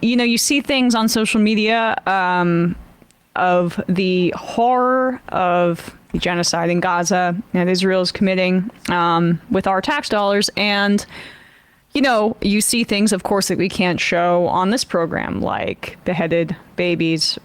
You know, you see things on social media of the horror of the genocide in Gaza that Israel is committing with our tax dollars. And, you know, you see things, of course, that we can't show on this program, like beheaded babies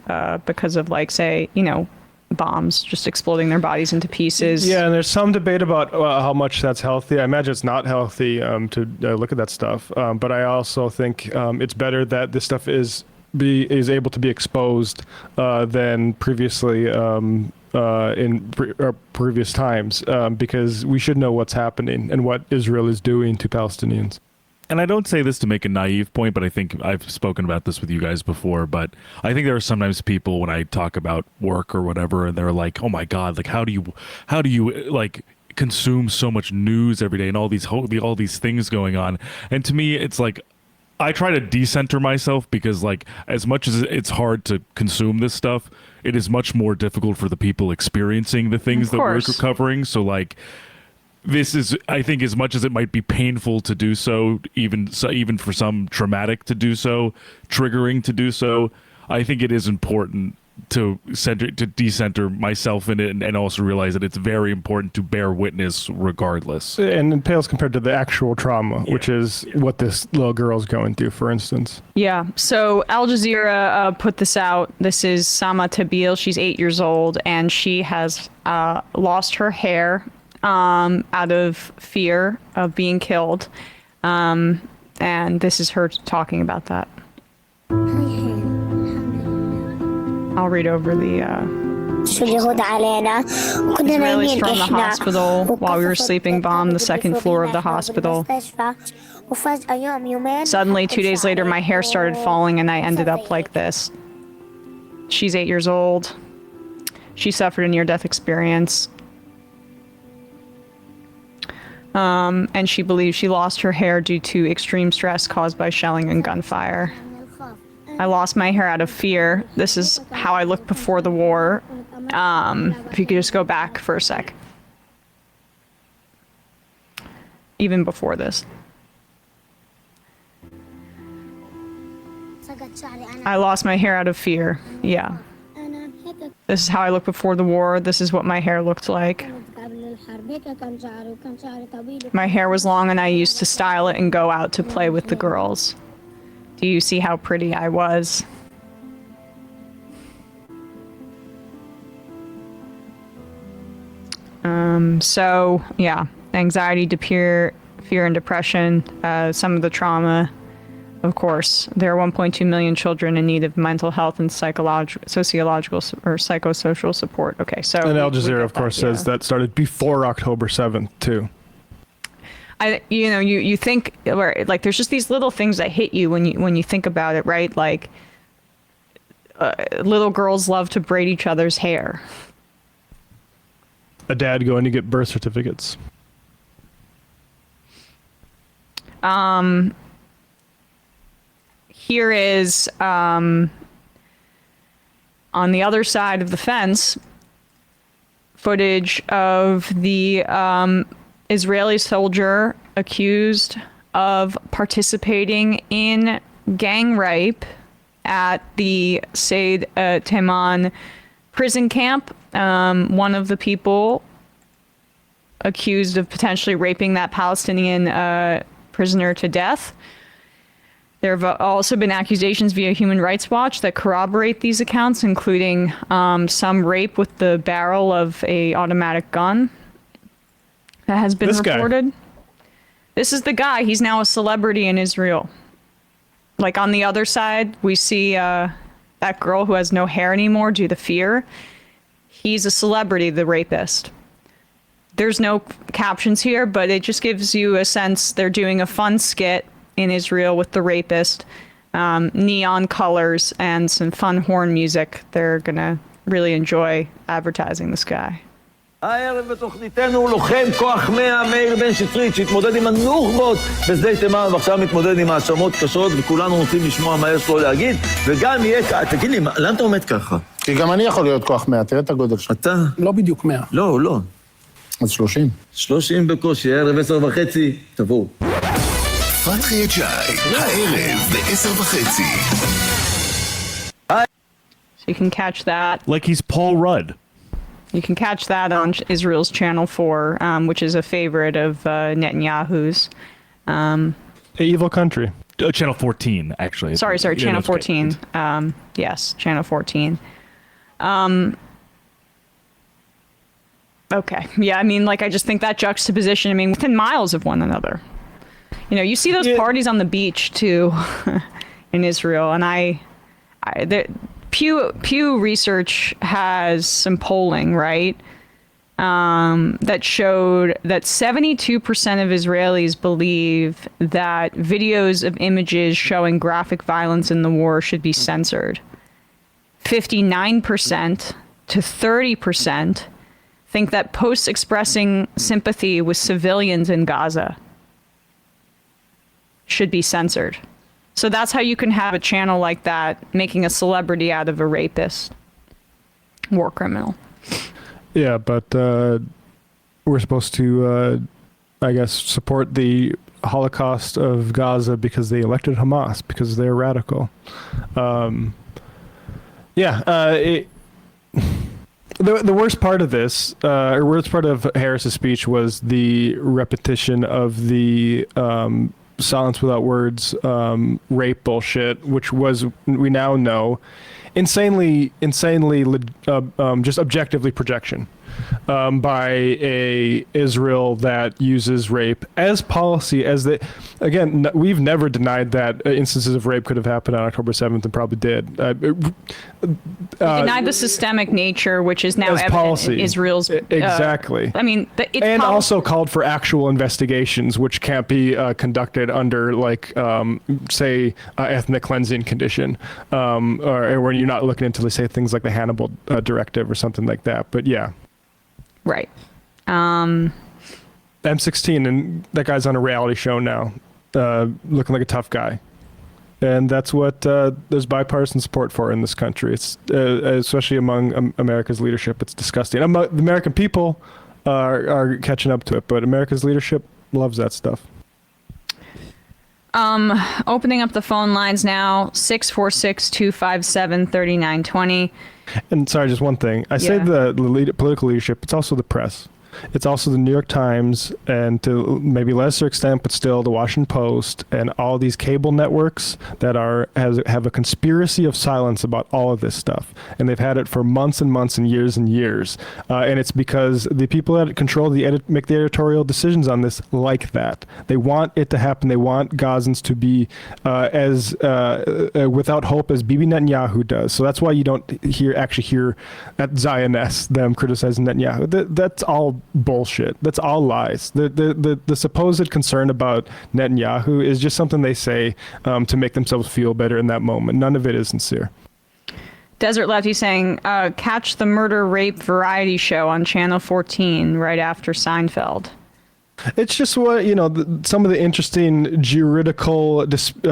because of, like, say, you know, bombs just exploding their bodies into pieces. Yeah, and there's some debate about how much that's healthy. I imagine it's not healthy to look at that stuff. But I also think it's better that this stuff is able to be exposed than previously in previous times, because we should know what's happening and what Israel is doing to Palestinians. And I don't say this to make a naive point, but I think I've spoken about this with you guys before, but I think there are sometimes people when I talk about work or whatever, and they're like, oh my God, like, how do you like consume so much news every day and all these things going on? And to me, it's like, I try to decenter myself because, like, as much as it's hard to consume this stuff, it is much more difficult for the people experiencing the things that we're covering. So, like, this is, I think, as much as it might be painful to do so, even for some traumatic to do so, triggering to do so, I think it is important to decenter myself in it and also realize that it's very important to bear witness regardless. And it pales compared to the actual trauma, which is what this little girl's going through, for instance. Yeah. So Al Jazeera put this out. This is Sama Tabil. She's 8 years old, and she has lost her hair out of fear of being killed. And this is her talking about that. I'll read over the Israelis from the hospital while we were sleeping bombed the second floor of the hospital. Suddenly, 2 days later, my hair started falling and I ended up like this. She's 8 years old. She suffered a near-death experience. And she believes she lost her hair due to extreme stress caused by shelling and gunfire. I lost my hair out of fear. This is how I looked before the war. If you could just go back for a sec. Even before this. I lost my hair out of fear. Yeah. This is how I looked before the war. This is what my hair looked like. My hair was long and I used to style it and go out to play with the girls. Do you see how pretty I was? So, yeah, anxiety, fear and depression, some of the trauma. Of course, there are 1.2 million children in need of mental health and sociological or psychosocial support. Okay, so... And Al Jazeera, of course, says that started before October 7th, too. You think, like, there's just these little things that hit you when you think about it, right? Like, little girls love to braid each other's hair. A dad going to get birth certificates. Here is, on the other side of the fence, footage of the Israeli soldier accused of participating in gang rape at the Said Teman prison camp. One of the people accused of potentially raping that Palestinian prisoner to death. There have also been accusations via Human Rights Watch that corroborate these accounts, including some rape with the barrel of an automatic gun that has been reported. This is the guy. He's now a celebrity in Israel. Like, on the other side, we see that girl who has no hair anymore due to fear. He's a celebrity, the rapist. There's no captions here, but it just gives you a sense they're doing a fun skit in Israel with the rapist, neon colors and some fun horn music. They're gonna really enjoy advertising this guy. הערב בתוכניתנו לוחם כוח 100 מאיר בן שטרית שהתמודד עם הנוח'בות בשדה תימן ועכשיו מתמודד עם האשמות קשות וכולנו רוצים לשמוע מה יש לו להגיד וגם יהיה... תגיד לי, למה אתה עומד ככה? כי גם אני יכול להיות כוח 100, תראה את הגודל שלך. אתה? לא בדיוק 100. לא. אז 30. 30 בקושי, ערב 10:30, תבואו. פתחי את שי, הערב ב10:30. So you can catch that. Like he's Paul Rudd. You can catch that on Israel's Channel 4, which is a favorite of Netanyahu's. Evil country. Channel 14, actually. Sorry, Yeah, Channel that's great. 14. Yes, Channel 14. Okay. Yeah, I mean, like, I just think that juxtaposition, I mean, within miles of one another. You know, you see those parties on the beach, too, in Israel. And Pew Research has some polling, right, that showed that 72% of Israelis believe that videos of images showing graphic violence in the war should be censored. 59% to 30% think that posts expressing sympathy with civilians in Gaza should be censored. So that's how you can have a channel like that making a celebrity out of a rapist, war criminal. Yeah, but we're supposed to, I guess, support the Holocaust of Gaza because they elected Hamas, because they're radical. The worst part of this, or worst part of Harris's speech, was the repetition of the silence without words rape bullshit, which was, we now know, insanely just objectively projection by a Israel that uses rape as policy. Again, we've never denied that instances of rape could have happened on October 7th and probably did. Denied the systemic nature, which is now as evident policy. in Israel's. Exactly. I mean, and also called for actual investigations, which can't be conducted under, like, say, ethnic cleansing condition, or when you're not looking into, let's say, things like the Hannibal Directive or something like that. But yeah. Right. M16, and that guy's on a reality show now, looking like a tough guy. And that's what there's bipartisan support for in this country. It's especially among America's leadership. It's disgusting. The American people are catching up to it, but America's leadership loves that stuff. Opening up the phone lines now, 646-257-3920. And sorry, just one thing. I say the political leadership, it's also the press. It's also the New York Times, and to maybe lesser extent, but still the Washington Post, and all these cable networks that have a conspiracy of silence about all of this stuff. And they've had it for months and months and years. And it's because the people that control make the editorial decisions on this like that. They want it to happen. They want Gazans to be as without hope as Bibi Netanyahu does. So that's why you don't actually hear at Zionists them criticizing Netanyahu. That's all bullshit. That's all lies. The supposed concern about Netanyahu is just something they say to make themselves feel better in that moment. None of it is sincere. Desert Lefty saying, catch the murder rape variety show on Channel 14 right after Seinfeld. It's just what, some of the interesting juridical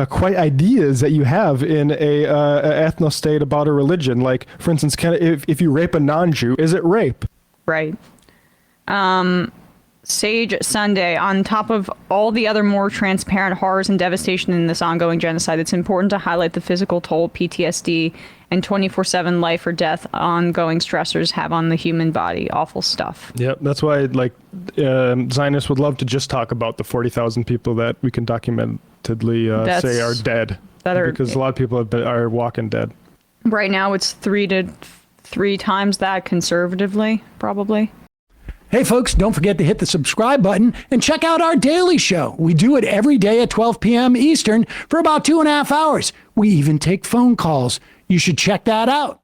quite ideas that you have in a ethno-state about a religion. Like, for instance, if you rape a non-Jew, is it rape? Right. Sage Sunday, on top of all the other more transparent horrors and devastation in this ongoing genocide, it's important to highlight the physical toll PTSD and 24/7 life or death ongoing stressors have on the human body. Awful stuff. Yep, that's why Zionists would love to just talk about the 40,000 people that we can documentedly say are dead, because a lot of people are walking dead. Right now, it's 3 times that conservatively, probably. Hey, folks, don't forget to hit the subscribe button and check out our daily show. We do it every day at 12 p.m. Eastern for about 2.5 hours. We even take phone calls. You should check that out.